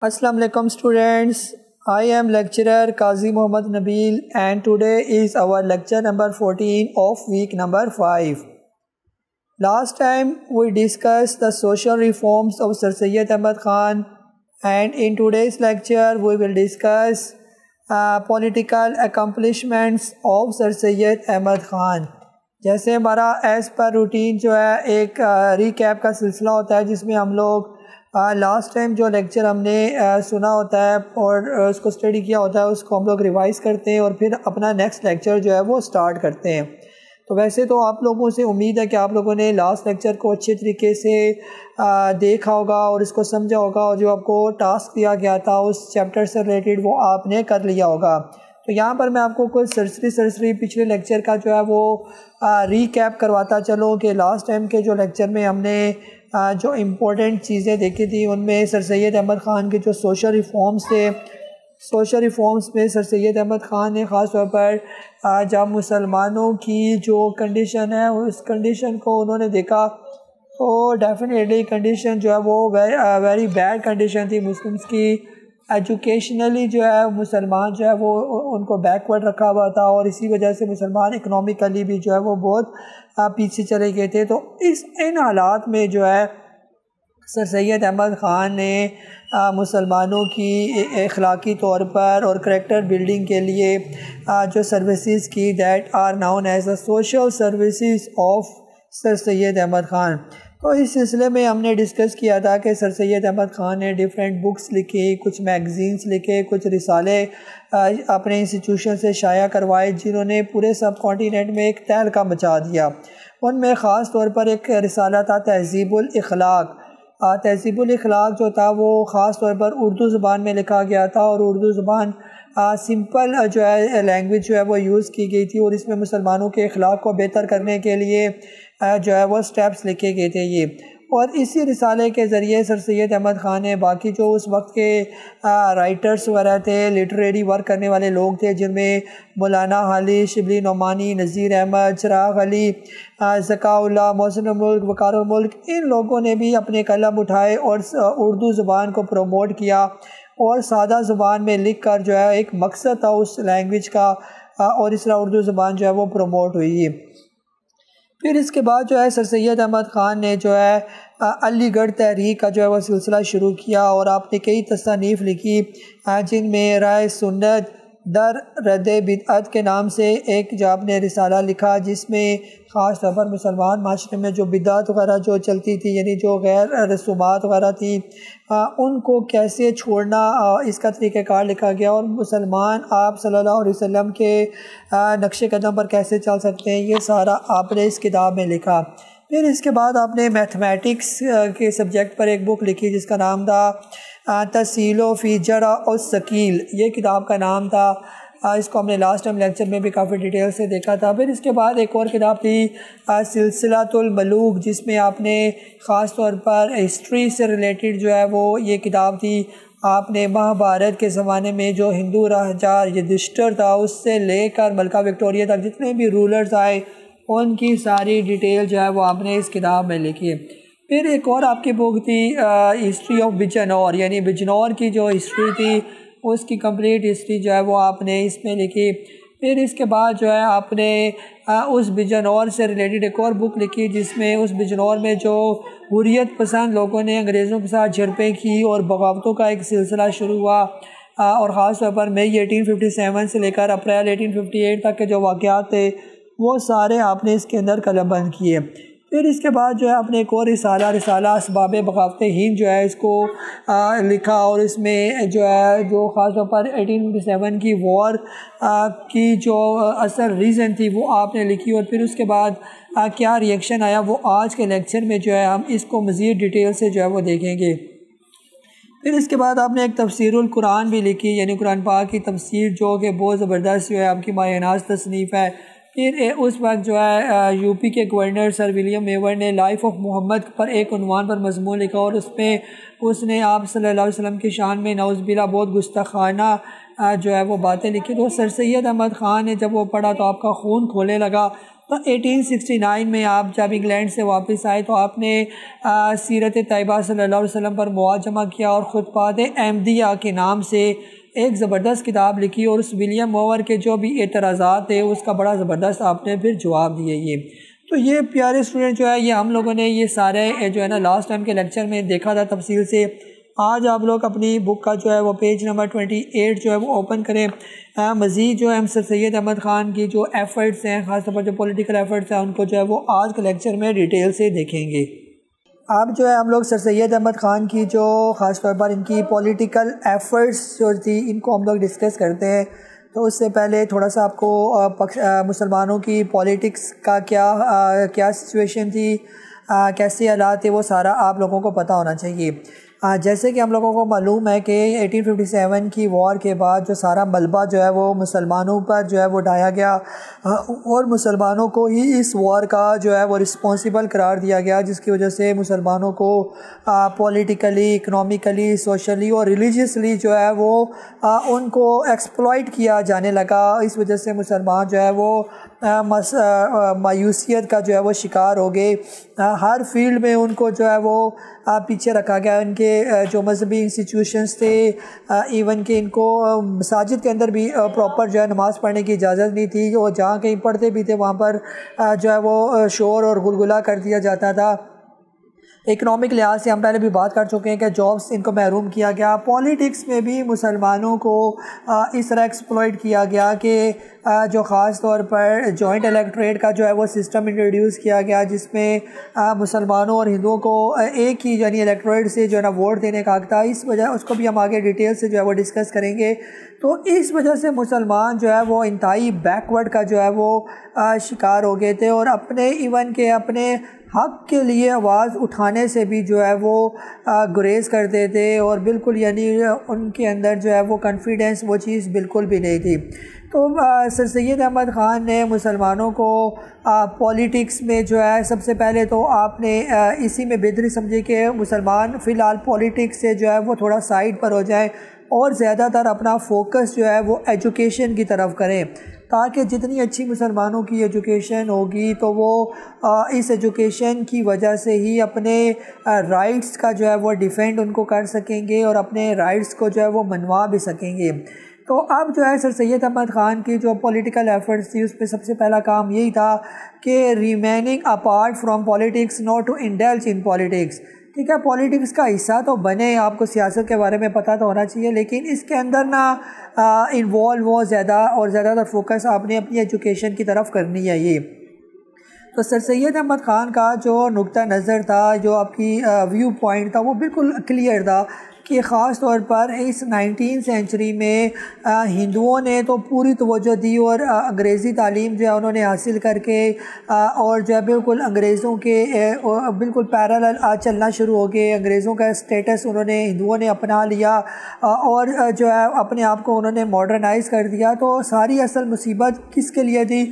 Assalamu alaikum students. I am lecturer Qazi Muhammad Nabil and today is our lecture number 14 of week number 5. Last time we discussed the social reforms of Sir Syed Ahmad Khan and in today's lecture we will discuss political accomplishments of Sir Syed Ahmad Khan. جیسے ہمارا as per routine جو ہے ایک recap کا سلسلہ ہوتا ہے جس میں ہم لوگ لاسٹ ٹائم جو لیکچر ہم نے سنا ہوتا ہے اور اس کو اسٹڈی کیا ہوتا ہے اس کو ہم لوگ ریوائز کرتے ہیں اور پھر اپنا نیکسٹ لیکچر جو ہے وہ سٹارٹ کرتے ہیں. تو ویسے تو آپ لوگوں سے امید ہے کہ آپ لوگوں نے لاسٹ لیکچر کو اچھے طریقے سے دیکھا ہوگا اور اس کو سمجھا ہوگا اور جو آپ کو ٹاسک دیا گیا تھا اس چیپٹر سے ریلیٹڈ وہ آپ نے کر لیا ہوگا. تو یہاں پر میں آپ کو کچھ سرسری پچھلے لیکچر کا جو ہے وہ ریکیپ کرواتا چلوں کہ لاسٹ ٹائم کے جو لیکچر میں ہم نے جو امپورٹنٹ چیزیں دیکھی تھی ان میں سر سید احمد خان کے جو سوشل ریفارمز تھے. سوشل ریفارمز میں سر سید احمد خان نے خاص طور پر جب مسلمانوں کی جو کنڈیشن ہے اس کنڈیشن کو انہوں نے دیکھا تو ڈیفینیٹلی کنڈیشن جو ہے وہ ویری بیڈ کنڈیشن تھی مسلمس کی. ایجوکیشنلی جو ہے مسلمان جو ہے وہ ان کو بیکورڈ رکھا ہوا تھا اور اسی وجہ سے مسلمان اکنامکلی بھی جو ہے وہ بہت پیچھے چلے گئے تھے. تو ان حالات میں جو ہے سر سید احمد خان نے مسلمانوں کی اخلاقی طور پر اور کریکٹر بلڈنگ کے لیے جو سروسز کی that are known as a social services of sir Syed Ahmad Khan. تو اس سلسلے میں ہم نے ڈسکس کیا تھا کہ سر سید احمد خان نے ڈیفرنٹ بکس لکھی, کچھ میگزینس لکھے, کچھ رسالے اپنے انسٹیٹیوشن سے شائع کروائے جنہوں نے پورے سب کانٹیننٹ میں ایک تہلکہ مچا دیا. ان میں خاص طور پر ایک رسالہ تھا تہذیب الاخلاق. تہذیب الاخلاق جو تھا وہ خاص طور پر اردو زبان میں لکھا گیا تھا اور اردو زبان سمپل جو ہے لینگویج جو ہے وہ یوز کی گئی تھی اور اس میں مسلمانوں کے اخلاق کو بہتر کرنے کے لیے جو ہے وہ سٹیپس لکھے گئے تھے یہ. اور اسی رسالے کے ذریعے سر سید احمد خان نے باقی جو اس وقت کے رائٹرز وغیرہ تھے, لٹریری ورک کرنے والے لوگ تھے جن میں مولانا حالی, شبلی نعمانی, نذیر احمد, چراغ علی, ذکاء اللہ, محسن الملک, وقار الملک, ان لوگوں نے بھی اپنے قلم اٹھائے اور اردو زبان کو پروموٹ کیا اور سادہ زبان میں لکھ کر جو ہے ایک مقصد تھا اس لینگویج کا اور اس طرح اردو زبان جو ہے وہ پروموٹ ہوئی. پھر اس کے بعد جو ہے سر سید احمد خان نے جو ہے علی گڑھ تحریک کا جو ہے وہ سلسلہ شروع کیا اور آپ نے کئی تصانیف لکھی جن میں رائے سنت در رد بدعت کے نام سے ایک جو آپ نے رسالہ لکھا جس میں خاص طور پر مسلمان معاشرے میں جو بدعت وغیرہ جو چلتی تھی یعنی جو غیر رسومات وغیرہ تھی ان کو کیسے چھوڑنا اس کا طریقہ کار لکھا گیا اور مسلمان آپ صلی اللہ علیہ وسلم کے نقش قدم پر کیسے چل سکتے ہیں یہ سارا آپ نے اس کتاب میں لکھا. پھر اس کے بعد آپ نے میتھمیٹکس کے سبجیکٹ پر ایک بک لکھی جس کا نام تھا تسیلو فی جرا اور ثقیل, یہ کتاب کا نام تھا. اس کو ہم نے لاسٹ ٹائم لیکچر میں بھی کافی ڈیٹیل سے دیکھا تھا. پھر اس کے بعد ایک اور کتاب تھی سلسلۃ الملوک جس میں آپ نے خاص طور پر ہسٹری سے ریلیٹڈ جو ہے وہ یہ کتاب تھی. آپ نے مہابھارت کے زمانے میں جو ہندو راجا یدھشٹر تھا اس سے لے کر ملکہ وکٹوریہ تک جتنے بھی رولرز آئے ان کی ساری ڈیٹیل جو ہے وہ آپ نے اس کتاب میں لکھی ہے. پھر ایک اور آپ کی بک تھی ہسٹری آف بجنور, یعنی بجنور کی جو ہسٹری تھی اس کی کمپلیٹ ہسٹری جو ہے وہ آپ نے اس میں لکھی. پھر اس کے بعد جو ہے آپ نے اس بجنور سے ریلیٹڈ ایک اور بک لکھی جس میں اس بجنور میں جو حریت پسند لوگوں نے انگریزوں کے ساتھ جھڑپیں کی اور بغاوتوں کا ایک سلسلہ شروع ہوا اور خاص طور پر مئی 1857 سے لے کر اپریل 1858 تک کے جو واقعات تھے وہ سارے آپ نے اس کے اندر قلم بند کیے. پھر اس کے بعد جو ہے آپ نے ایک اور رسالہ اسباب بغاوت ہند جو ہے اس کو لکھا اور اس میں جو ہے جو خاص طور پر 1857 کی وار کی جو اصل ریزن تھی وہ آپ نے لکھی اور پھر اس کے بعد کیا ریئیکشن آیا وہ آج کے لیکچر میں جو ہے ہم اس کو مزید ڈیٹیل سے جو ہے وہ دیکھیں گے. پھر اس کے بعد آپ نے ایک تفسیر القرآن بھی لکھی یعنی قرآن پاک کی تفسیر جو کہ بہت زبردست جو ہے آپ کی مایہ ناز تصنیف ہے. پھر اس وقت جو ہے یو پی کے گورنر سر ولیم میور نے لائف آف محمد پر ایک عنوان پر مضمون لکھا اور اس میں اس نے آپ صلی اللہ علیہ وسلم کی شان میں نعوذ باللہ بہت گستاخانہ جو ہے وہ باتیں لکھی. تو سر سید احمد خان نے جب وہ پڑھا تو آپ کا خون کھولنے لگا. 1869 میں آپ جب انگلینڈ سے واپس آئے تو آپ نے سیرت طیبہ صلی اللہ علیہ وسلم پر مواد جمع کیا اور خطبات احمدیہ کے نام سے ایک زبردست کتاب لکھی، اور اس ولیم موور کے جو بھی اعتراضات تھے اس کا بڑا زبردست آپ نے پھر جواب دیے۔ یہ تو یہ پیارے اسٹوڈنٹ جو ہے یہ ہم لوگوں نے یہ سارے جو ہے نا لاسٹ ٹائم کے لیکچر میں دیکھا تھا تفصیل سے۔ آج آپ لوگ اپنی بک کا جو ہے وہ پیج نمبر 28 جو ہے وہ اوپن کریں۔ مزید جو ہے ہم سر سید احمد خان کی جو ایفرٹس ہیں، خاص طور پر جو پولیٹیکل ایفرٹس ہیں، ان کو جو ہے وہ آج کے لیکچر میں ڈیٹیل سے دیکھیں گے۔ اب جو ہے ہم لوگ سر سید احمد خان کی جو خاص طور پر ان کی پولیٹیکل ایفرٹس جو تھی ان کو ہم لوگ ڈسکس کرتے ہیں۔ تو اس سے پہلے تھوڑا سا آپ کو مسلمانوں کی پولیٹکس کا کیا سچویشن تھی، کیسے حالات تھے، وہ سارا آپ لوگوں کو پتہ ہونا چاہیے۔ جیسے کہ ہم لوگوں کو معلوم ہے کہ 1857 کی وار کے بعد جو سارا ملبہ جو ہے وہ مسلمانوں پر جو ہے وہ ڈھایا گیا، اور مسلمانوں کو ہی اس وار کا جو ہے وہ رسپانسیبل قرار دیا گیا، جس کی وجہ سے مسلمانوں کو پولیٹیکلی، اکنومیکلی، سوشلی اور ریلیجیسلی جو ہے وہ ان کو ایکسپلائٹ کیا جانے لگا۔ اس وجہ سے مسلمان جو ہے وہ مایوسیت کا جو ہے وہ شکار ہو گئے۔ ہر فیلڈ میں ان کو جو ہے وہ پیچھے رکھا گیا۔ ان کے جو مذہبی انسٹیٹیوشنز تھے، ایون کہ ان کو مساجد کے اندر بھی پراپر جو ہے نماز پڑھنے کی اجازت نہیں تھی، اور جہاں کہیں پڑھتے بھی تھے وہاں پر جو ہے وہ شور اور گلگلہ کر دیا جاتا تھا۔ اکنامک لحاظ سے ہم پہلے بھی بات کر چکے ہیں کہ جابس ان کو محروم کیا گیا۔ پولیٹکس میں بھی مسلمانوں کو اس طرح ایکسپلائٹ کیا گیا کہ جو خاص طور پر جوائنٹ الیکٹوریٹ کا جو ہے وہ سسٹم انٹروڈیوس کیا گیا، جس میں مسلمانوں اور ہندوؤں کو ایک ہی یعنی الیکٹوریٹ سے جو ہے نا ووٹ دینے کا حق تھا۔ اس وجہ اس کو بھی ہم آگے ڈیٹیل سے جو ہے وہ ڈسکس کریں گے۔ تو اس وجہ سے مسلمان جو ہے وہ انتہائی بیکورڈ کا جو ہے وہ شکار ہو گئے تھے، اور اپنے ایون کے اپنے حق کے لیے آواز اٹھانے سے بھی جو ہے وہ گریز کرتے تھے، اور بالکل یعنی ان کے اندر جو ہے وہ کانفیڈنس وہ چیز بالکل بھی نہیں تھی۔ تو سر سید احمد خان نے مسلمانوں کو پولیٹکس میں جو ہے سب سے پہلے تو آپ نے اسی میں بہتری سمجھی کہ مسلمان فی الحال پولیٹکس سے جو ہے وہ تھوڑا سائڈ پر ہو جائیں، اور زیادہ تر اپنا فوکس جو ہے وہ ایجوکیشن کی طرف کریں، تاکہ جتنی اچھی مسلمانوں کی ایجوکیشن ہوگی تو وہ اس ایجوکیشن کی وجہ سے ہی اپنے رائٹس کا جو ہے وہ ڈیفینڈ ان کو کر سکیں گے، اور اپنے رائٹس کو جو ہے وہ منوا بھی سکیں گے۔ تو اب جو ہے سر سید احمد خان کی جو پولیٹیکل ایفرٹس تھی اس پہ سب سے پہلا کام یہی تھا کہ remaining apart from politics, not to indulge in politics. ٹھیک ہے، پولیٹکس کا حصہ تو بنے، آپ کو سیاست کے بارے میں پتہ تو ہونا چاہیے، لیکن اس کے اندر نہ انوالو ہو زیادہ، اور زیادہ تر فوکس آپ نے اپنی ایجوکیشن کی طرف کرنی ہے۔ یہ تو سر سید احمد خان کا جو نقطہ نظر تھا، جو آپ کی ویو پوائنٹ تھا، وہ بالکل کلیئر تھا کہ خاص طور پر اس 19 سینچری میں ہندوؤں نے تو پوری توجہ دی، اور انگریزی تعلیم جو ہے انہوں نے حاصل کر کے اور جو ہے بالکل انگریزوں کے بالکل پیرالل چلنا شروع ہو گئے۔ انگریزوں کا اسٹیٹس انہوں نے ہندوؤں نے اپنا لیا، اور جو ہے اپنے آپ کو انہوں نے ماڈرنائز کر دیا۔ تو ساری اصل مصیبت کس کے لیے تھی؟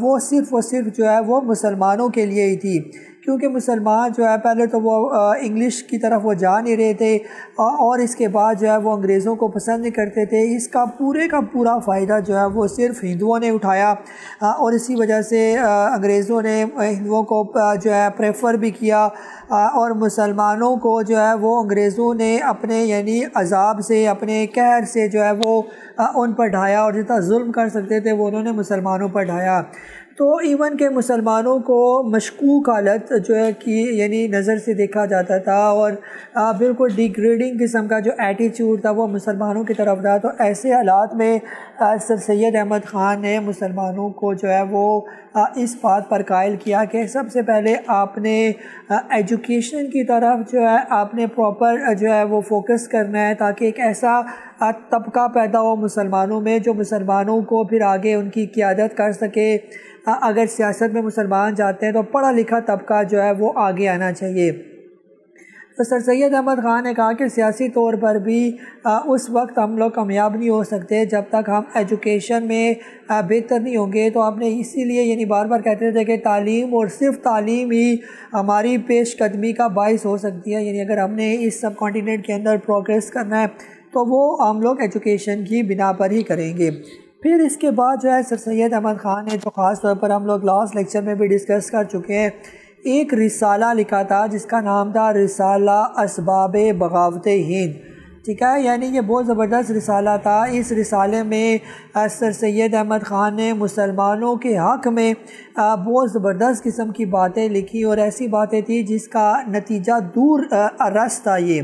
وہ صرف جو ہے وہ مسلمانوں کے لیے ہی تھی، کیونکہ مسلمان جو ہے پہلے تو وہ انگلش کی طرف وہ جا نہیں رہے تھے، اور اس کے بعد جو ہے وہ انگریزوں کو پسند نہیں کرتے تھے۔ اس کا پورے کا پورا فائدہ جو ہے وہ صرف ہندوؤں نے اٹھایا، اور اسی وجہ سے انگریزوں نے ہندوؤں کو جو ہے پریفر بھی کیا، اور مسلمانوں کو جو ہے وہ انگریزوں نے اپنے یعنی عذاب سے، اپنے قہر سے جو ہے وہ ان پر ڈھایا، اور جتنا ظلم کر سکتے تھے وہ انہوں نے مسلمانوں پر ڈھایا۔ تو ایون کہ مسلمانوں کو مشکوک حالت جو ہے کہ یعنی نظر سے دیکھا جاتا تھا، اور بالکل ڈیگریڈنگ قسم کا جو ایٹیچیوڈ تھا وہ مسلمانوں کی طرف تھا۔ تو ایسے حالات میں سر سید احمد خان نے مسلمانوں کو جو ہے وہ اس بات پر قائل کیا کہ سب سے پہلے آپ نے ایجوکیشن کی طرف جو ہے آپ نے پراپر جو ہے وہ فوکس کرنا ہے، تاکہ ایک ایسا طبقہ پیدا ہو مسلمانوں میں جو مسلمانوں کو پھر آگے ان کی قیادت کر سکے۔ اگر سیاست میں مسلمان جاتے ہیں تو پڑھا لکھا طبقہ جو ہے وہ آگے آنا چاہیے۔ تو سر سید احمد خان نے کہا کہ سیاسی طور پر بھی اس وقت ہم لوگ کامیاب نہیں ہو سکتے جب تک ہم ایجوکیشن میں بہتر نہیں ہوں گے۔ تو آپ نے اسی لیے یعنی بار بار کہتے تھے کہ تعلیم اور صرف تعلیم ہی ہماری پیش قدمی کا باعث ہو سکتی ہے، یعنی اگر ہم نے اس سب کانٹیننٹ کے اندر پروگریس کرنا ہے تو وہ ہم لوگ ایجوکیشن کی بنا پر ہی کریں گے۔ پھر اس کے بعد جو ہے سر سید احمد خان نے جو خاص طور پر ہم لوگ لاسٹ لیکچر میں بھی ڈسکس کر چکے ہیں، ایک رسالہ لکھا تھا جس کا نام تھا رسالہ اسباب بغاوت ہند، ٹھیک ہے، یعنی یہ بہت زبردست رسالہ تھا۔ اس رسالے میں سر سید احمد خان نے مسلمانوں کے حق میں بہت زبردست قسم کی باتیں لکھی، اور ایسی باتیں تھیں جس کا نتیجہ دور رس تھا یہ،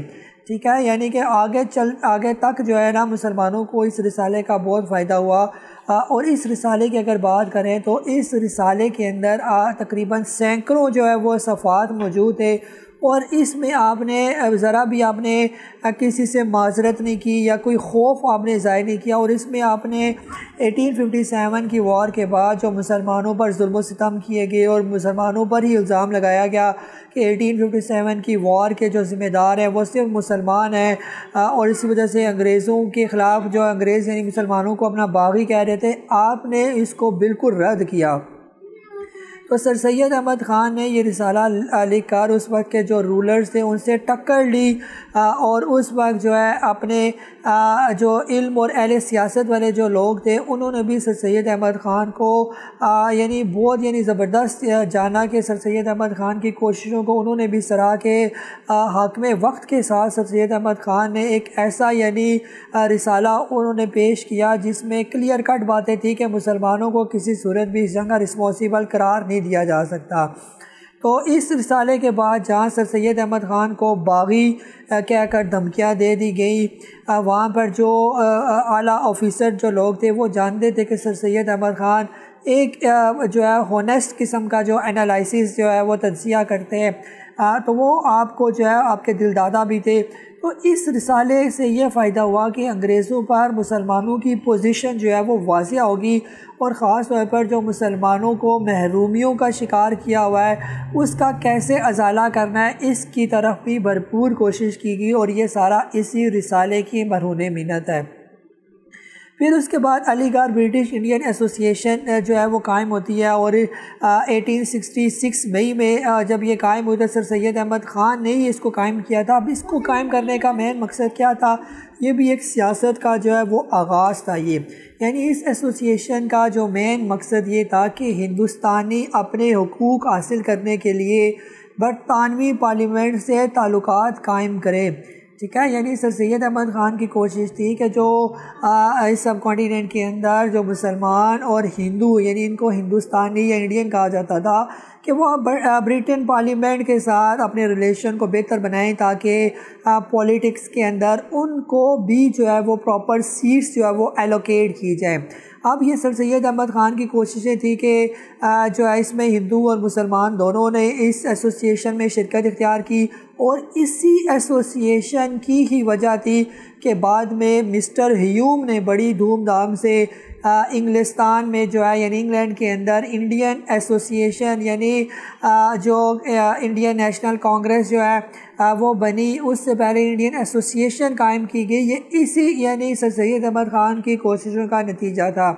ٹھیک ہے، یعنی کہ آگے تک جو ہے نا مسلمانوں کو اس رسالے کا بہت فائدہ ہوا۔ اور اس رسالے کی اگر بات کریں تو اس رسالے کے اندر تقریباً سینکڑوں جو ہے وہ صفحات موجود ہے، اور اس میں آپ نے ذرا بھی آپ نے کسی سے معذرت نہیں کی یا کوئی خوف آپ نے ظاہر نہیں کیا، اور اس میں آپ نے 1857 کی وار کے بعد جو مسلمانوں پر ظلم و ستم کیے گئے اور مسلمانوں پر ہی الزام لگایا گیا کہ 1857 کی وار کے جو ذمہ دار ہیں وہ صرف مسلمان ہیں، اور اسی وجہ سے انگریزوں کے خلاف جو انگریز یعنی مسلمانوں کو اپنا باغی کہہ رہے تھے، آپ نے اس کو بالکل رد کیا۔ تو سر سید احمد خان نے یہ رسالہ لکھ کر اس وقت کے جو رولرز تھے ان سے ٹکر لی، اور اس وقت جو ہے اپنے جو علم اور اہل سیاست والے جو لوگ تھے انہوں نے بھی سر سید احمد خان کو یعنی بہت زبردست جانا کہ سر سید احمد خان کی کوششوں کو انہوں نے بھی سراہا کہ حاکم وقت کے ساتھ سر سید احمد خان نے ایک ایسا رسالہ انہوں نے پیش کیا جس میں کلیئر کٹ باتیں تھیں کہ مسلمانوں کو کسی صورت بھی اس جنگ کا رسپانسیبل قرار نہیں دیا جا سکتا۔ تو اس رسالے کے بعد جہاں سر سید احمد خان کو باغی کہہ کر دھمکیاں دے دی گئی، وہاں پر جو اعلیٰ آفیسر جو لوگ تھے وہ جانتے تھے کہ سر سید احمد خان ایک جو ہے ہونیسٹ قسم کا جو انالائسس جو ہے وہ تجزیہ کرتے ہیں، تو وہ آپ کو جو ہے آپ کے دل دادا بھی تھے۔ تو اس رسالے سے یہ فائدہ ہوا کہ انگریزوں پر مسلمانوں کی پوزیشن جو ہے وہ واضح ہوگی، اور خاص طور پر جو مسلمانوں کو محرومیوں کا شکار کیا ہوا ہے اس کا کیسے ازالہ کرنا ہے اس کی طرف بھی بھرپور کوشش کی گئی، اور یہ سارا اسی رسالے کی مرہون منت ہے۔ پھر اس کے بعد علی گڑھ برٹش انڈین ایسوسیشن جو ہے وہ قائم ہوتی ہے، اور 1866 مئی میں جب یہ قائم ہوئی تو سر سید احمد خان نے ہی اس کو قائم کیا تھا۔ اب اس کو قائم کرنے کا مین مقصد کیا تھا؟ یہ بھی ایک سیاست کا جو ہے وہ آغاز تھا، یعنی اس ایسوسیشن کا جو مین مقصد یہ تھا کہ ہندوستانی اپنے حقوق حاصل کرنے کے لیے برطانوی پارلیمنٹ سے تعلقات قائم کرے، ٹھیک ہے، یعنی سر سید احمد خان کی کوشش تھی کہ جو اس سب کانٹیننٹ کے اندر جو مسلمان اور ہندو یعنی ان کو ہندوستانی یا انڈین کہا جاتا تھا کہ وہ برٹن پارلیمنٹ کے ساتھ اپنے ریلیشن کو بہتر بنائیں تاکہ پولیٹکس کے اندر ان کو بھی جو ہے وہ پراپر سیٹس جو ہے وہ ایلوکیٹ کی جائیں۔ اب یہ سر سید احمد خان کی کوششیں تھی کہ جو ہے اس میں ہندو اور مسلمان دونوں نے اس ایسوسیشن میں شرکت اختیار کی، اور اسی ایسوسیشن کی ہی وجہ تھی کہ بعد میں مسٹر ہیوم نے بڑی دھوم دھام سے انگلستان میں جو ہے یعنی انگلینڈ کے اندر انڈین ایسوسیشن یعنی جو انڈین نیشنل کانگریس جو ہے وہ بنی، اس سے پہلے انڈین ایسوسیشن قائم کی گئی۔ یہ اسی یعنی سر سید احمد خان کی کوششوں کا نتیجہ تھا۔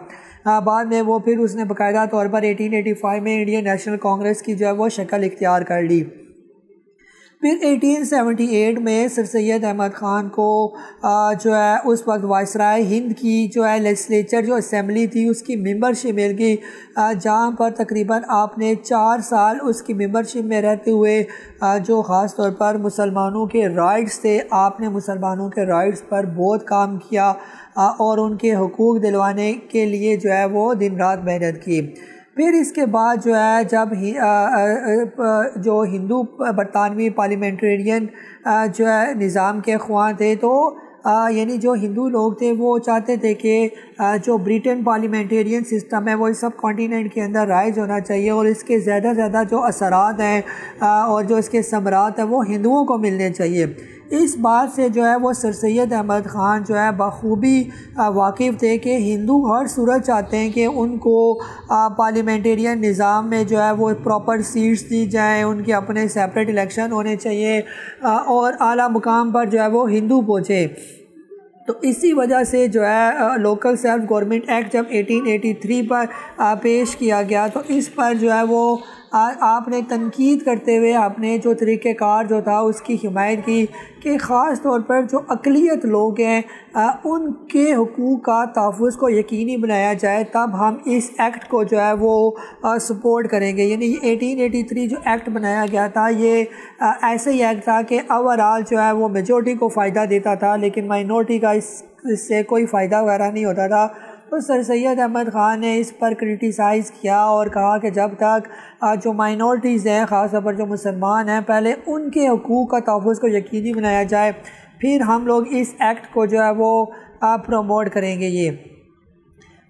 بعد میں وہ پھر اس نے باقاعدہ طور پر 1885 میں انڈین نیشنل کانگریس کی جو ہے وہ شکل اختیار کر لی۔ پھر 1878 میں سر سید احمد خان کو جو ہے اس وقت وائسرائے ہند کی جو ہے لیجسلیچر جو اسمبلی تھی اس کی ممبرشپ مل گئی، جہاں پر تقریباً آپ نے 4 سال اس کی ممبرشپ میں رہتے ہوئے جو خاص طور پر مسلمانوں کے رائٹس تھے، آپ نے مسلمانوں کے رائٹس پر بہت کام کیا اور ان کے حقوق دلوانے کے لیے جو ہے وہ دن رات محنت کی۔ پھر اس کے بعد جو ہے جب جو ہندو برطانوی پارلیمنٹرین جو ہے نظام کے خواہاں تھے تو یعنی جو ہندو لوگ تھے وہ چاہتے تھے کہ جو برٹن پارلیمنٹرین سسٹم ہے وہ اس سب کانٹیننٹ کے اندر رائج ہونا چاہیے، اور اس کے زیادہ زیادہ جو اثرات ہیں اور جو اس کے ثمرات ہیں وہ ہندوؤں کو ملنے چاہیے۔ اس بات سے جو ہے وہ سر سید احمد خان جو ہے بخوبی واقف تھے کہ ہندو ہر صورت چاہتے ہیں کہ ان کو پارلیمنٹرین نظام میں جو ہے وہ پراپر سیٹس دی جائیں، ان کے اپنے سیپریٹ الیکشن ہونے چاہیے اور اعلیٰ مقام پر جو ہے وہ ہندو پہنچے۔ تو اسی وجہ سے جو ہے لوکل سیلف گورنمنٹ ایکٹ جب 1883 پر پیش کیا گیا تو اس پر جو ہے وہ آپ نے تنقید کرتے ہوئے آپ نے جو طریقہ کار جو تھا اس کی حمایت کی کہ خاص طور پر جو اقلیت لوگ ہیں ان کے حقوق کا تحفظ کو یقینی بنایا جائے، تب ہم اس ایکٹ کو جو ہے وہ سپورٹ کریں گے۔ یعنی 1883 جو ایکٹ بنایا گیا تھا یہ ایسے ہی ایکٹ تھا کہ اوورال جو ہے وہ میجورٹی کو فائدہ دیتا تھا، لیکن مائنورٹی کا اس سے کوئی فائدہ وغیرہ نہیں ہوتا تھا۔ تو سر سید احمد خان نے اس پر کرٹیسائز کیا اور کہا کہ جب تک جو مائنورٹیز ہیں، خاص طور پر جو مسلمان ہیں، پہلے ان کے حقوق کا تحفظ کو یقینی بنایا جائے، پھر ہم لوگ اس ایکٹ کو جو ہے وہ پروموٹ کریں گے۔ یہ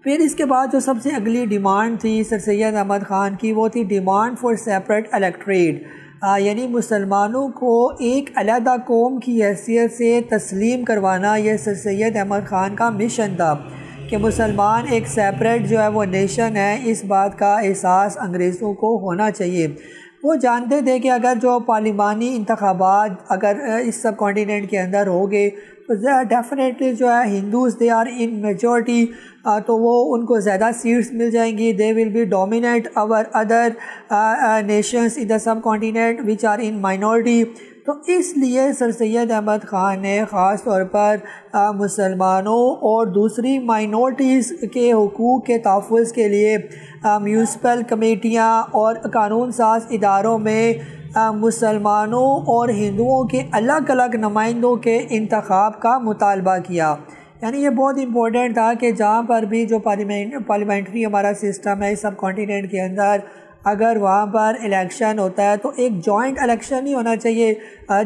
پھر اس کے بعد جو سب سے اگلی ڈیمانڈ تھی سر سید احمد خان کی، وہ تھی ڈیمانڈ فار سیپریٹ الیکٹریٹ، یعنی مسلمانوں کو ایک علیحدہ قوم کی حیثیت سے تسلیم کروانا۔ یہ سر سید احمد خان کا مشن تھا کہ مسلمان ایک سیپریٹ جو ہے وہ نیشن ہے، اس بات کا احساس انگریزوں کو ہونا چاہیے۔ وہ جانتے تھے کہ اگر جو پارلیمانی انتخابات اگر اس سب کانٹیننٹ کے اندر ہو گئے تو ڈیفینیٹلی جو ہے Hindus they are in majority, تو وہ ان کو زیادہ سیٹس مل جائیں گی، دے ول بی ڈومینیٹ اور other nations in the subcontinent وچ آر ان مائنورٹی۔ تو اس لیے سر سید احمد خان نے خاص طور پر مسلمانوں اور دوسری مائنورٹیز کے حقوق کے تحفظ کے لیے میونسپل کمیٹیاں اور قانون ساز اداروں میں مسلمانوں اور ہندوؤں کے الگ الگ نمائندوں کے انتخاب کا مطالبہ کیا۔ یعنی یہ بہت امپورٹنٹ تھا کہ جہاں پر بھی جو پارلیمنٹری ہمارا سسٹم ہے سب کانٹیننٹ کے اندر، اگر وہاں پر الیکشن ہوتا ہے تو ایک جوائنٹ الیکشن ہی ہونا چاہیے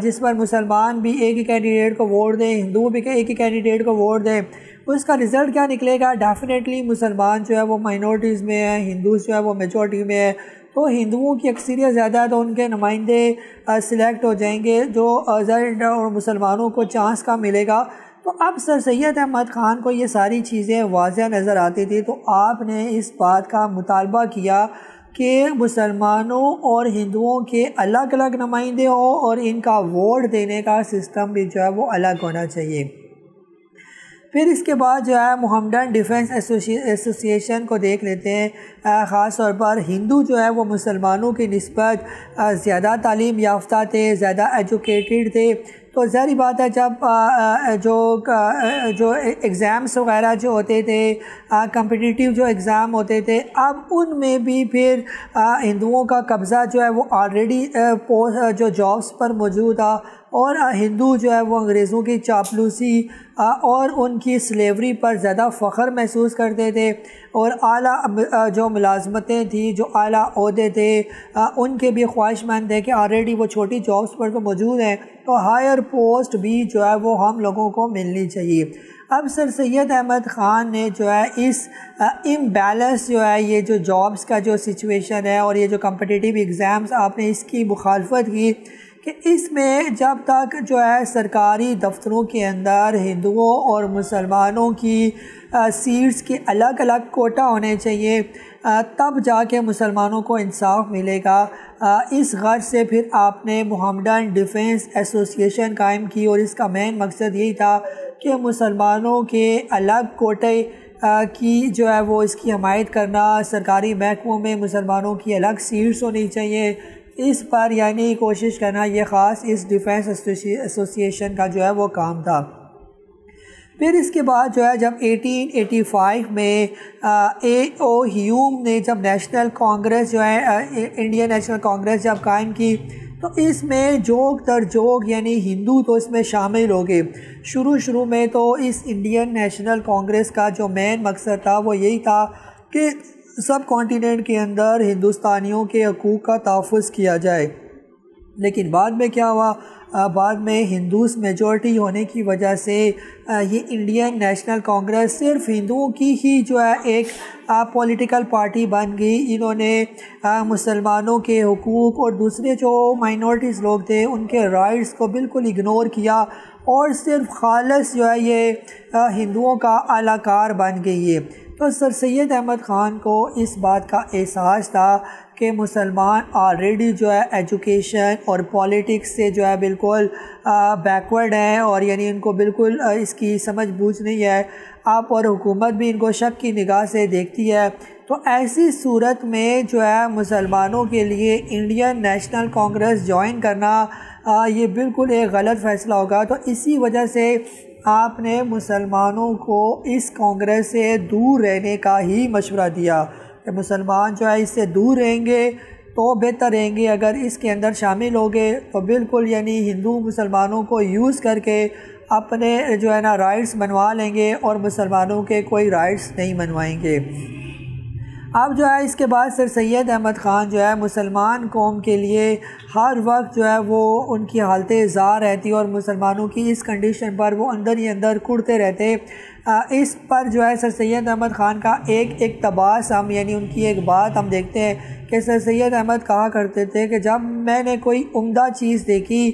جس پر مسلمان بھی ایک ہی کینڈیڈیٹ کو ووٹ دیں، ہندو بھی ایک ہی کینڈیڈیٹ کو ووٹ دیں۔ اس کا رزلٹ کیا نکلے گا؟ ڈیفینیٹلی مسلمان جو ہے وہ مائنورٹیز میں ہیں، ہندوز جو ہے وہ میجورٹی میں ہے، تو ہندوؤں کی اکثریت زیادہ ہے تو ان کے نمائندے سلیکٹ ہو جائیں گے، جو اور مسلمانوں کو چانس کا ملے گا۔ تو اب سر سید احمد خان کو یہ ساری چیزیں واضح نظر آتی تھی، تو آپ نے اس بات کا مطالبہ کیا کہ مسلمانوں اور ہندوؤں کے الگ الگ نمائندے ہوں اور ان کا ووٹ دینے کا سسٹم بھی جو ہے وہ الگ ہونا چاہیے۔ پھر اس کے بعد جو ہے محمدن ڈیفنس ایسوسی ایشن کو دیکھ لیتے ہیں۔ خاص طور پر ہندو جو ہے وہ مسلمانوں کی نسبت زیادہ تعلیم یافتہ تھے، زیادہ ایجوکیٹڈ تھے، تو ظاہری بات ہے جب جو ایگزامس وغیرہ جو ہوتے تھے، کمپٹیٹیو جو ایگزام ہوتے تھے، اب ان میں بھی پھر ہندوؤں کا قبضہ جو ہے وہ آلریڈی جو جابس پر موجود تھا، اور ہندو جو ہے وہ انگریزوں کی چاپلوسی اور ان کی سلیوری پر زیادہ فخر محسوس کرتے تھے، اور اعلیٰ جو ملازمتیں تھیں، جو اعلیٰ عہدے تھے، ان کے بھی خواہش مند تھے کہ آلریڈی وہ چھوٹی جابس پر تو موجود ہیں، تو ہائر پوسٹ بھی جو ہے وہ ہم لوگوں کو ملنی چاہیے۔ اب سر سید احمد خان نے جو ہے اس امبیلنس جو ہے یہ جو جابس کا جو سچویشن ہے اور یہ جو کمپٹیٹیو ایگزامز آپ نے اس کی مخالفت کی کہ اس میں جب تک جو ہے سرکاری دفتروں کے اندر ہندوؤں اور مسلمانوں کی سیٹس کے الگ الگ کوٹا ہونے چاہیے، تب جا کے مسلمانوں کو انصاف ملے گا۔ اس غرض سے پھر آپ نے محمدن ڈیفنس ایسوسی ایشن قائم کی، اور اس کا مین مقصد یہی تھا کہ مسلمانوں کے الگ کوٹے کی جو ہے وہ اس کی حمایت کرنا، سرکاری محکموں میں مسلمانوں کی الگ سیٹس ہونی چاہیے، اس پر یعنی کوشش کرنا، یہ خاص اس ڈیفنس ایسوسی ایشن کا جو ہے وہ کام تھا۔ پھر اس کے بعد جو ہے جب 1885 میں اے او ہیوم نے جب نیشنل کانگریس جو ہے انڈین نیشنل کانگریس جب قائم کی، تو اس میں جوگ در جوگ یعنی ہندو تو اس میں شامل ہو گئے۔ شروع میں تو اس انڈین نیشنل کانگریس کا جو مین مقصد تھا وہ یہی تھا کہ سب کانٹیننٹ کے اندر ہندوستانیوں کے حقوق کا تحفظ کیا جائے، لیکن بعد میں کیا ہوا؟ بعد میں ہندوز میجورٹی ہونے کی وجہ سے یہ انڈین نیشنل کانگریس صرف ہندوؤں کی ہی جو ہے ایک پولیٹیکل پارٹی بن گئی۔ انہوں نے مسلمانوں کے حقوق اور دوسرے جو مائنورٹیز لوگ تھے ان کے رائٹس کو بالکل اگنور کیا، اور صرف خالص جو ہے یہ ہندوؤں کا اعلی کار بن گئی ہے۔ تو سر سید احمد خان کو اس بات کا احساس تھا کہ مسلمان آلریڈی جو ہے ایجوکیشن اور پولیٹکس سے جو ہے بالکل بیکورڈ ہیں، اور یعنی ان کو بالکل اس کی سمجھ بوجھ نہیں ہے، آپ اور حکومت بھی ان کو شک کی نگاہ سے دیکھتی ہے، تو ایسی صورت میں جو ہے مسلمانوں کے لیے انڈین نیشنل کانگریس جوائن کرنا یہ بالکل ایک غلط فیصلہ ہوگا۔ تو اسی وجہ سے آپ نے مسلمانوں کو اس کانگریس سے دور رہنے کا ہی مشورہ دیا کہ مسلمان جو ہے اس سے دور رہیں گے تو بہتر رہیں گے۔ اگر اس کے اندر شامل ہو گئے تو بالکل یعنی ہندو مسلمانوں کو یوز کر کے اپنے جو ہے نا رائٹس بنوا لیں گے اور مسلمانوں کے کوئی رائٹس نہیں بنوائیں گے۔ اب جو ہے اس کے بعد سر سید احمد خان جو ہے مسلمان قوم کے لیے ہر وقت جو ہے وہ ان کی حالت زار رہتی اور مسلمانوں کی اس کنڈیشن پر وہ اندر ہی اندر کڑتے رہتے۔ اس پر جو ہے سر سید احمد خان کا ایک اقتباس ہم یعنی ان کی ایک بات ہم دیکھتے ہیں کہ سر سید احمد کہا کرتے تھے کہ جب میں نے کوئی عمدہ چیز دیکھی،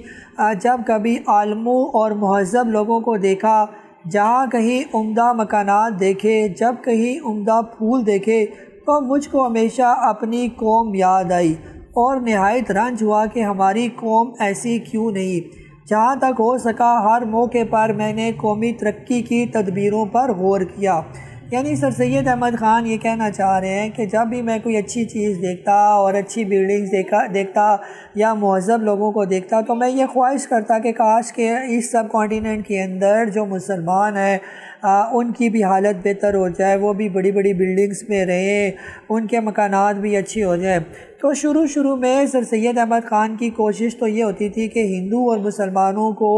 جب کبھی عالموں اور مہذب لوگوں کو دیکھا، جہاں کہیں عمدہ مکانات دیکھے، جب کہیں عمدہ پھول دیکھے، تو مجھ کو ہمیشہ اپنی قوم یاد آئی اور نہایت رنج ہوا کہ ہماری قوم ایسی کیوں نہیں۔ جہاں تک ہو سکا ہر موقع پر میں نے قومی ترقی کی تدبیروں پر غور کیا۔ یعنی سر سید احمد خان یہ کہنا چاہ رہے ہیں کہ جب بھی میں کوئی اچھی چیز دیکھتا اور اچھی بلڈنگز دیکھتا یا مہذب لوگوں کو دیکھتا تو میں یہ خواہش کرتا کہ کاش کہ اس سب کانٹیننٹ کے اندر جو مسلمان ہیں ان کی بھی حالت بہتر ہو جائے، وہ بھی بڑی بڑی بلڈنگز میں رہیں، ان کے مکانات بھی اچھی ہو جائیں۔ تو شروع میں سر سید احمد خان کی کوشش تو یہ ہوتی تھی کہ ہندو اور مسلمانوں کو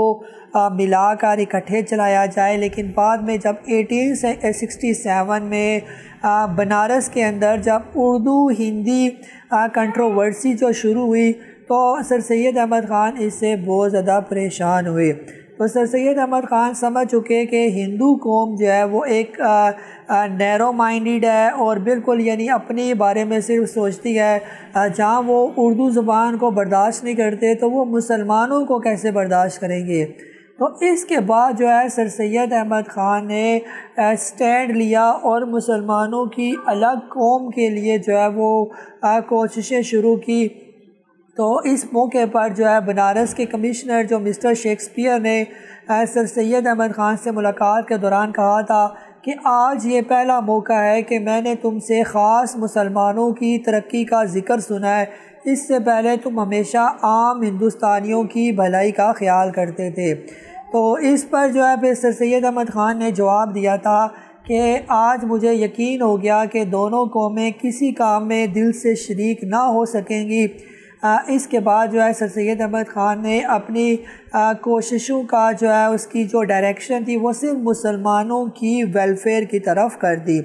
ملا کر اکٹھے چلایا جائے، لیکن بعد میں جب 1867 میں بنارس کے اندر جب اردو ہندی کنٹروورسی جو شروع ہوئی تو سر سید احمد خان اس سے بہت زیادہ پریشان ہوئے۔ تو سر سید احمد خان سمجھ چکے کہ ہندو قوم جو ہے وہ ایک نیرو مائنڈڈ ہے اور بالکل یعنی اپنے بارے میں صرف سوچتی ہے۔ جہاں وہ اردو زبان کو برداشت نہیں کرتے تو وہ مسلمانوں کو کیسے برداشت کریں گے۔ تو اس کے بعد جو ہے سر سید احمد خان نے سٹینڈ لیا اور مسلمانوں کی الگ قوم کے لیے جو ہے وہ کوششیں شروع کی۔ تو اس موقع پر جو ہے بنارس کے کمشنر جو مسٹر شیکسپیئر نے سر سید احمد خان سے ملاقات کے دوران کہا تھا کہ آج یہ پہلا موقع ہے کہ میں نے تم سے خاص مسلمانوں کی ترقی کا ذکر سنا ہے، اس سے پہلے تم ہمیشہ عام ہندوستانیوں کی بھلائی کا خیال کرتے تھے۔ تو اس پر جو ہے پھر سر سید احمد خان نے جواب دیا تھا کہ آج مجھے یقین ہو گیا کہ دونوں قومیں کسی کام میں دل سے شریک نہ ہو سکیں گی۔ اس کے بعد جو ہے سر سید احمد خان نے اپنی کوششوں کا جو ہے اس کی جو ڈائریکشن تھی وہ صرف مسلمانوں کی ویلفیئر کی طرف کر دی۔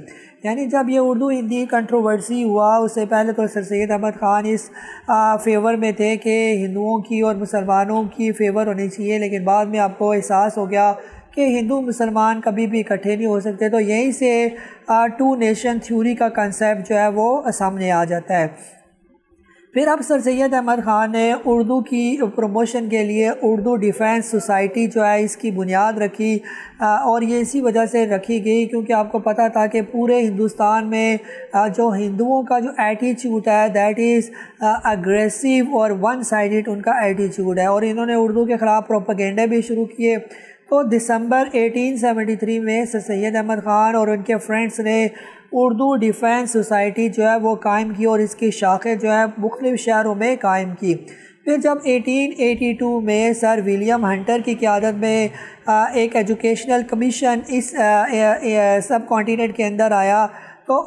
یعنی جب یہ اردو ہندی کنٹروورسی ہوا اس سے پہلے تو سر سید احمد خان اس فیور میں تھے کہ ہندوؤں کی اور مسلمانوں کی فیور ہونی چاہیے، لیکن بعد میں آپ کو احساس ہو گیا کہ ہندو مسلمان کبھی بھی اکٹھے نہیں ہو سکتے، تو یہیں سے ٹو نیشن تھیوری کا کنسیپٹ جو ہے وہ سامنے آ جاتا ہے۔ پھر اب سر سید احمد خان نے اردو کی پروموشن کے لیے اردو ڈیفینس سوسائٹی جو ہے اس کی بنیاد رکھی، اور یہ اسی وجہ سے رکھی گئی کیونکہ آپ کو پتہ تھا کہ پورے ہندوستان میں جو ہندوؤں کا جو ایٹیچیوڈ ہے دیٹ از اگریسیو اور ون سائیڈڈ ان کا ایٹیچیوڈ ہے، اور انہوں نے اردو کے خلاف پروپیگنڈے بھی شروع کیے۔ تو دسمبر 1873 میں سر سید احمد خان اور ان کے فرینڈس نے اردو ڈیفینس سوسائٹی جو ہے وہ قائم کی اور اس کی شاخیں جو ہے مختلف شہروں میں قائم کی۔ پھر جب 1882 میں سر ولیم ہنٹر کی قیادت میں ایک ایجوکیشنل کمیشن اس سب کانٹیننٹ کے اندر آیا تو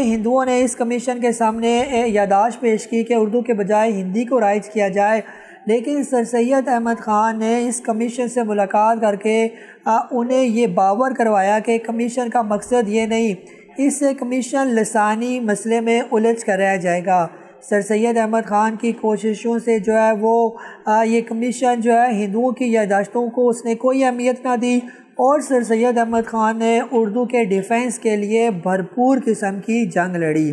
ہندوؤں نے اس کمیشن کے سامنے یادداشت پیش کی کہ اردو کے بجائے ہندی کو رائج کیا جائے، لیکن سر سید احمد خان نے اس کمیشن سے ملاقات کر کے انہیں یہ باور کروایا کہ کمیشن کا مقصد یہ نہیں، اس سے کمیشن لسانی مسئلے میں الجھ کر رہ جائے گا۔ سر سید احمد خان کی کوششوں سے جو ہے وہ یہ کمیشن جو ہے ہندوؤں کی یادداشتوں کو اس نے کوئی اہمیت نہ دی، اور سر سید احمد خان نے اردو کے ڈیفینس کے لیے بھرپور قسم کی جنگ لڑی۔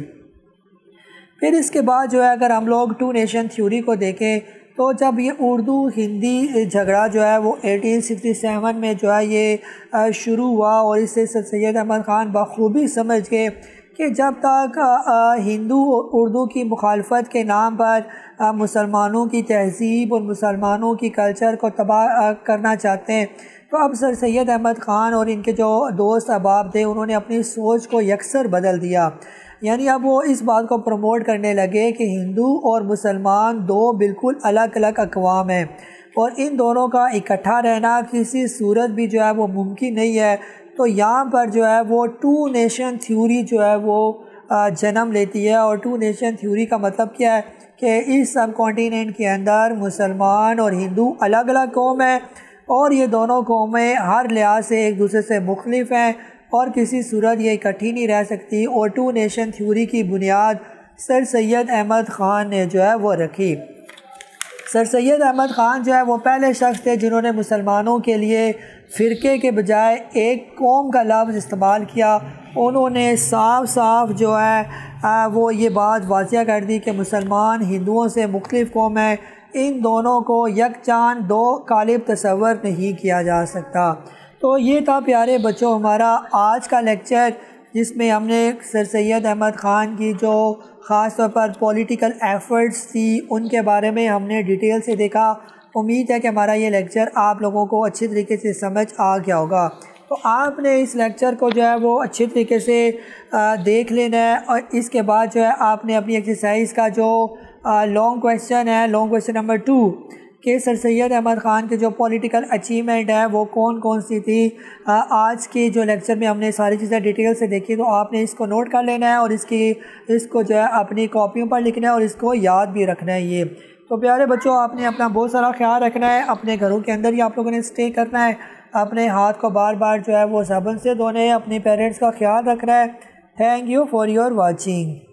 پھر اس کے بعد جو ہے اگر ہم لوگ ٹو نیشن تھیوری کو دیکھیں تو جب یہ اردو ہندی جھگڑا جو ہے وہ 1867 میں جو ہے یہ شروع ہوا، اور اس سے سر سید احمد خان بخوبی سمجھ گئے کہ جب تک ہندو اردو کی مخالفت کے نام پر مسلمانوں کی تہذیب اور مسلمانوں کی کلچر کو تباہ کرنا چاہتے ہیں، تو اب سر سید احمد خان اور ان کے جو دوست احباب تھے انہوں نے اپنی سوچ کو یکسر بدل دیا، یعنی اب وہ اس بات کو پروموٹ کرنے لگے کہ ہندو اور مسلمان دو بالکل الگ الگ اقوام ہیں اور ان دونوں کا اکٹھا رہنا کسی صورت بھی جو ہے وہ ممکن نہیں ہے۔ تو یہاں پر جو ہے وہ ٹو نیشن تھیوری جو ہے وہ جنم لیتی ہے، اور ٹو نیشن تھیوری کا مطلب کیا ہے کہ اس سب کانٹیننٹ کے اندر مسلمان اور ہندو الگ الگ قوم ہیں اور یہ دونوں قومیں ہر لحاظ سے ایک دوسرے سے مختلف ہیں اور کسی صورت یہ اکٹھی نہیں رہ سکتی، اور ٹو نیشن تھیوری کی بنیاد سر سید احمد خان نے جو ہے وہ رکھی۔ سر سید احمد خان جو ہے وہ پہلے شخص تھے جنہوں نے مسلمانوں کے لیے فرقے کے بجائے ایک قوم کا لفظ استعمال کیا۔ انہوں نے صاف صاف جو ہے وہ یہ بات واضح کر دی کہ مسلمان ہندوؤں سے مختلف قوم ہیں، ان دونوں کو یکجان دو قالب تصور نہیں کیا جا سکتا۔ تو یہ تھا پیارے بچوں ہمارا آج کا لیکچر، جس میں ہم نے سر سید احمد خان کی جو خاص طور پر پولیٹیکل ایفرٹس تھی ان کے بارے میں ہم نے ڈیٹیل سے دیکھا۔ امید ہے کہ ہمارا یہ لیکچر آپ لوگوں کو اچھی طریقے سے سمجھ آ گیا ہوگا۔ تو آپ نے اس لیکچر کو جو ہے وہ اچھی طریقے سے دیکھ لینا ہے، اور اس کے بعد جو ہے آپ نے اپنی ایکسرسائز کا جو لانگ کویسچن ہے، لانگ کویسچن نمبر 2 کہ سر سید احمد خان کے جو پولیٹیکل اچیومنٹ ہے وہ کون کون سی تھی، آج کی جو لیکچر میں ہم نے ساری چیزیں ڈیٹیل سے دیکھی، تو آپ نے اس کو نوٹ کر لینا ہے اور اس کو جو ہے اپنی کاپیوں پر لکھنا ہے اور اس کو یاد بھی رکھنا ہے۔ یہ تو پیارے بچوں آپ نے اپنا بہت سارا خیال رکھنا ہے، اپنے گھروں کے اندر ہی آپ لوگوں نے اسٹے کرنا ہے، اپنے ہاتھ کو بار بار جو ہے وہ صابن سے دھونے ہیں، اپنے پیرنٹس کا خیال رکھنا ہے۔ Thank you for your watching.